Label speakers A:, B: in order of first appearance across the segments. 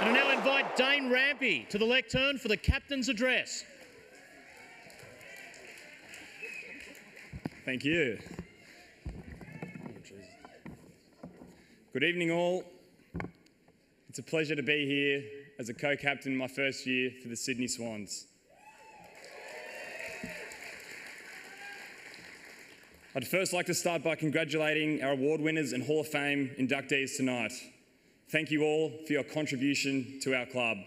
A: And I now invite Dane Rampe to the lectern for the captain's address.
B: Thank you. Good evening, all. It's a pleasure to be here as a co-captain my first year for the Sydney Swans. I'd first like to start by congratulating our award winners and Hall of Fame inductees tonight. Thank you all for your contribution to our club.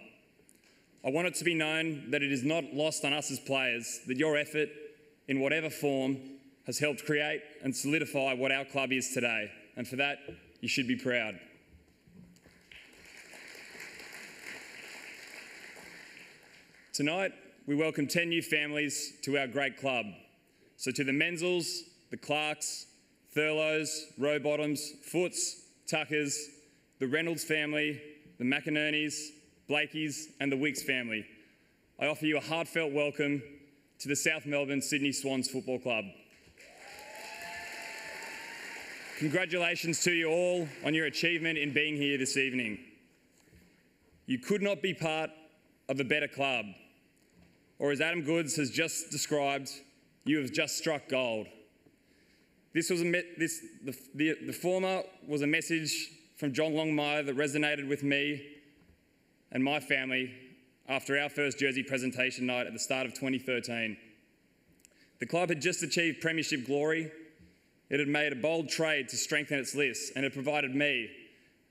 B: I want it to be known that it is not lost on us as players that your effort, in whatever form, has helped create and solidify what our club is today, and for that, you should be proud. Tonight, we welcome 10 new families to our great club. So to the Menzels, the Clarks, Thurlows, Rowbottoms, Foots, Tuckers, the Reynolds family, the McInerney's, Blakey's and the Wicks family, I offer you a heartfelt welcome to the South Melbourne Sydney Swans Football Club. Congratulations to you all on your achievement in being here this evening. You could not be part of a better club, or as Adam Goods has just described, you have just struck gold. The former was a message from John Longmire that resonated with me and my family after our first jersey presentation night at the start of 2013. The club had just achieved premiership glory. It had made a bold trade to strengthen its list, and it provided me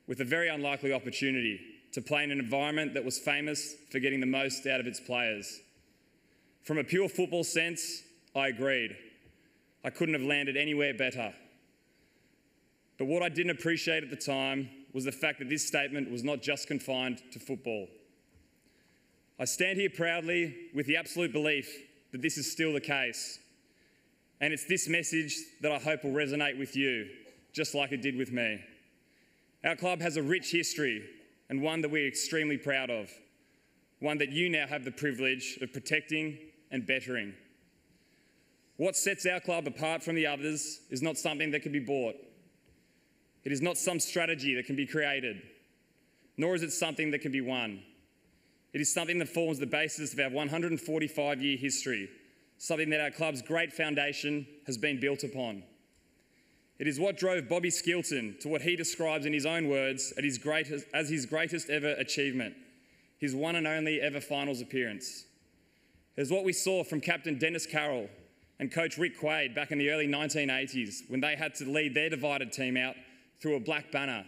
B: with a very unlikely opportunity to play in an environment that was famous for getting the most out of its players. From a pure football sense, I agreed. I couldn't have landed anywhere better. But what I didn't appreciate at the time was the fact that this statement was not just confined to football. I stand here proudly with the absolute belief that this is still the case. And it's this message that I hope will resonate with you, just like it did with me. Our club has a rich history and one that we're extremely proud of, one that you now have the privilege of protecting and bettering. What sets our club apart from the others is not something that can be bought. It is not some strategy that can be created, nor is it something that can be won. It is something that forms the basis of our 145-year history, something that our club's great foundation has been built upon. It is what drove Bobby Skilton to what he describes in his own words as his greatest ever achievement, his one and only ever finals appearance. It is what we saw from Captain Dennis Carroll and Coach Rick Quaid back in the early 1980s when they had to lead their divided team out through a black banner,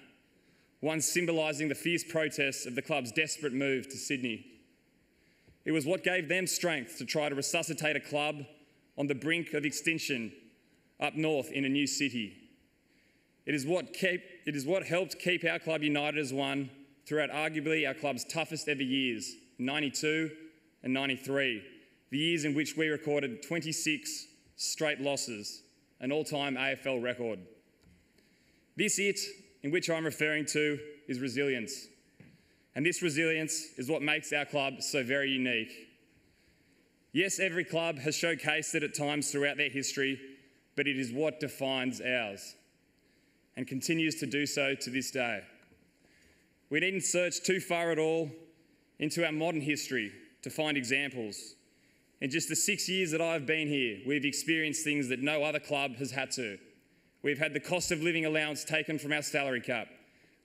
B: one symbolising the fierce protests of the club's desperate move to Sydney. It was what gave them strength to try to resuscitate a club on the brink of extinction up north in a new city. It is what helped keep our club united as one throughout arguably our club's toughest ever years, 92 and 93, the years in which we recorded 26 straight losses, an all-time AFL record. This it, in which I'm referring to, is resilience. And this resilience is what makes our club so very unique. Yes, every club has showcased it at times throughout their history, but it is what defines ours and continues to do so to this day. We needn't search too far at all into our modern history to find examples. In just the 6 years that I've been here, we've experienced things that no other club has had to. We've had the cost of living allowance taken from our salary cap.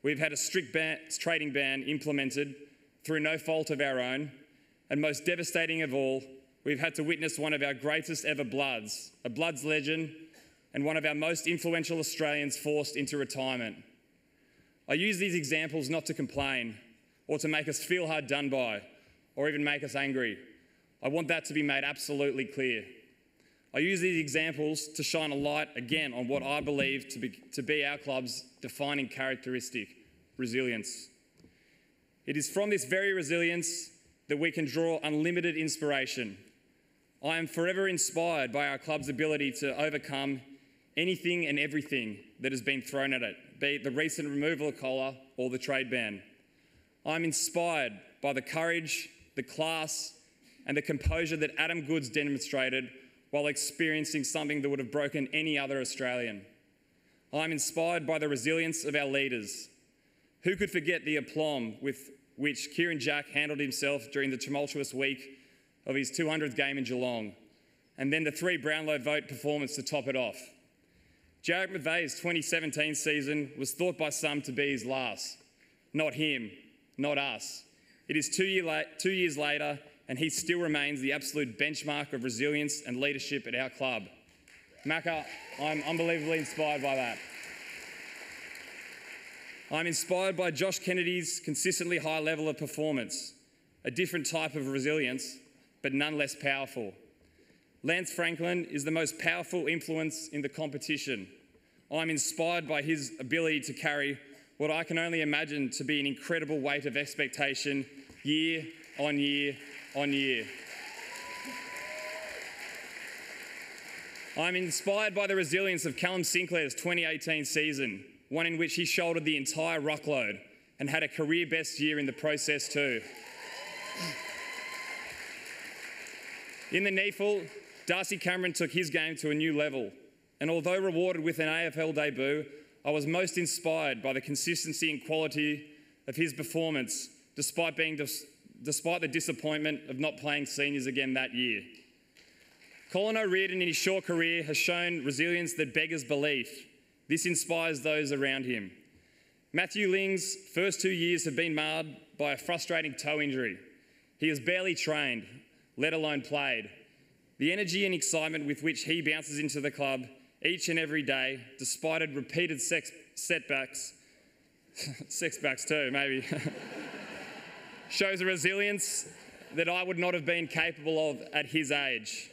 B: We've had a strict trading ban implemented through no fault of our own. And most devastating of all, we've had to witness one of our greatest ever Bloods, a Bloods legend, and one of our most influential Australians forced into retirement. I use these examples not to complain or to make us feel hard done by or even make us angry. I want that to be made absolutely clear. I use these examples to shine a light again on what I believe to be our club's defining characteristic, resilience. It is from this very resilience that we can draw unlimited inspiration. I am forever inspired by our club's ability to overcome anything and everything that has been thrown at it, be it the recent removal of collar or the trade ban. I'm inspired by the courage, the class, and the composure that Adam Goods demonstrated while experiencing something that would have broken any other Australian. I'm inspired by the resilience of our leaders. Who could forget the aplomb with which Kieran Jack handled himself during the tumultuous week of his 200th game in Geelong, and then the 3 Brownlow vote performance to top it off. Jarrett McVeigh's 2017 season was thought by some to be his last. Not him, not us. It is 2 years later, and he still remains the absolute benchmark of resilience and leadership at our club. Macca, I'm unbelievably inspired by that. I'm inspired by Josh Kennedy's consistently high level of performance, a different type of resilience, but none less powerful. Lance Franklin is the most powerful influence in the competition. I'm inspired by his ability to carry what I can only imagine to be an incredible weight of expectation year on year on year. I'm inspired by the resilience of Callum Sinclair's 2018 season, one in which he shouldered the entire ruckload and had a career best year in the process too. In the NEAFL, Darcy Cameron took his game to a new level, and although rewarded with an AFL debut, I was most inspired by the consistency and quality of his performance, despite the disappointment of not playing seniors again that year. Colin O'Riordan in his short career has shown resilience that beggars belief. This inspires those around him. Matthew Ling's first 2 years have been marred by a frustrating toe injury. He has barely trained, let alone played. The energy and excitement with which he bounces into the club each and every day, despite repeated setbacks, sexbacks too, maybe, shows a resilience that I would not have been capable of at his age.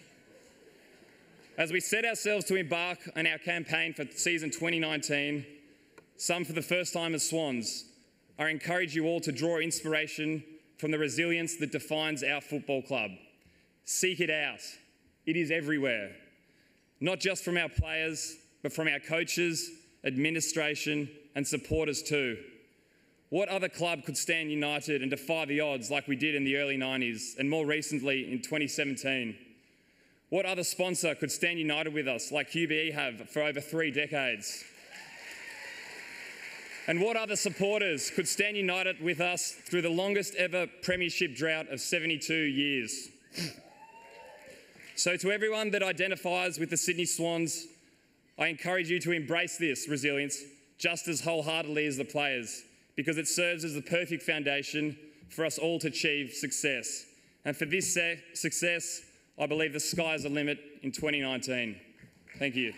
B: As we set ourselves to embark on our campaign for season 2019, some for the first time as Swans, I encourage you all to draw inspiration from the resilience that defines our football club. Seek it out. It is everywhere. Not just from our players, but from our coaches, administration, and supporters too. What other club could stand united and defy the odds like we did in the early 90s and more recently in 2017? What other sponsor could stand united with us like QBE have for over 3 decades? And what other supporters could stand united with us through the longest ever premiership drought of 72 years? So to everyone that identifies with the Sydney Swans, I encourage you to embrace this resilience just as wholeheartedly as the players, because it serves as the perfect foundation for us all to achieve success. And for this success, I believe the sky's the limit in 2019. Thank you.